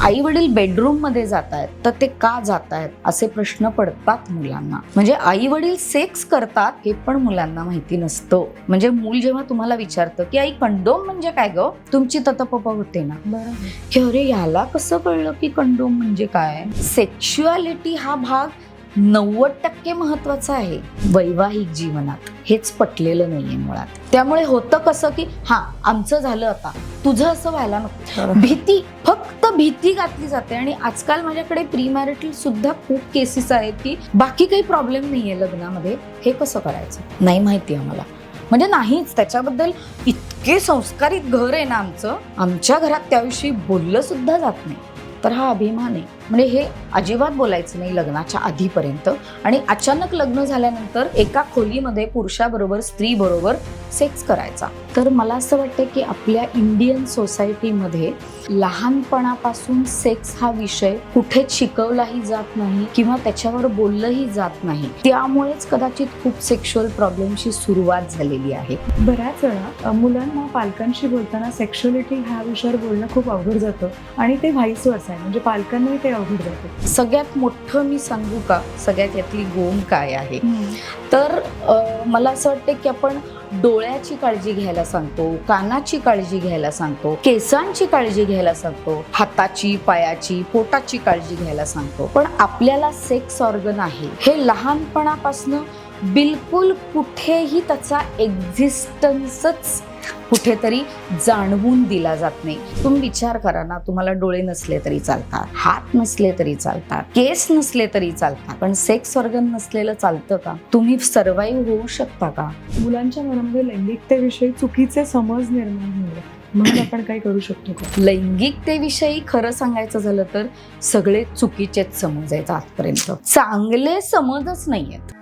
आई वडील बेडरूम मध्ये जात आहेत तर ते का जात आहेत असे प्रश्न पडतात मुलांना. म्हणजे आई वडील सेक्स करतात हे पण मुलांना माहिती नसतं. म्हणजे मूल जेव्हा तुम्हाला विचारतं की आई कंडोम म्हणजे काय ग, तुमची ततपप होते ना बरोबर. की अरे याला कसं कळलं की कंडोम म्हणजे काय. सेक्शुअलिटी हा भाग 90% महत्वाचा आहे वैवाहिक जीवनात. हेच पटलेलं नाहीये मुळात. त्यामुळे होतं कसं की हा आमचं झालं आता तुझं असं व्हायला नको. भीती, फक्त भीती घातली जाते. आणि आजकाल माझ्याकडे प्री मॅरिटल सुद्धा खूप केसेस आहेत की बाकी काही प्रॉब्लेम नाहीये लग्नामध्ये, हे कसं करायचं नाही माहिती आम्हाला. म्हणजे नाहीच, त्याच्याबद्दल इतके संस्कारित घर आहे ना आमचं, आमच्या घरात त्याविषयी बोललं सुद्धा जात नाही. तर हा अभिमान आहे. म्हणजे हे अजिबात बोलायचं नाही लग्नाच्या आधीपर्यंत. आणि अचानक लग्न झाल्यानंतर एका खोलीमध्ये पुरुषाबरोबर स्त्री बरोबर सेक्स करायचा. तर मला असं वाटतं की आपल्या इंडियन सोसायटीमध्ये लहानपणापासून सेक्स हा विषय कुठेच शिकवलाही जात नाही किंवा त्याच्यावर बोललंही जात नाही. त्यामुळेच कदाचित खूप सेक्शुअल प्रॉब्लेमची सुरुवात झालेली आहे. बऱ्याच वेळा मुलांना पालकांशी बोलताना सेक्शुअलिटी ह्या विषयावर बोलणं खूप अवघड जातं आणि ते व्हाईस वर्सा आहे. म्हणजे पालकांनाही ते अवघड जातं. सगळ्यात मोठं मी सांगू का, सगळ्यात यातली गोम काय आहे तर मला असं वाटतं की आपण डोळ्याची काळजी घ्यायला सांगतो, कानाची काळजी घ्यायला सांगतो, केसांची काळजी घ्यायला सांगतो, हाताची, पायाची, पोटाची काळजी घ्यायला सांगतो. पण आपल्याला सेक्स ऑर्गन आहे हे लहानपणापासून बिलकुल कुठेही त्याचा एक्झिस्टन्सच कुठेतरी जाणवून दिला जात नाही. तुम्ही विचार करा ना, तुम्हाला डोळे नसले तरी चालतात, हात नसले तरी चालतात, केस नसले तरी चालतात, पण सेक्स ऑर्गन नसलेलं चालतं का? तुम्ही सर्वाईव्ह होऊ शकता का? मुलांच्या मनामध्ये लैंगिकतेविषयी चुकीचे समज निर्माण होणे, म्हणून आपण काय करू शकतो का? लैंगिकतेविषयी खरं सांगायचं झालं तर सगळे चुकीचेच समज आहेत आजपर्यंत. चांगले समजच नाहीयेत.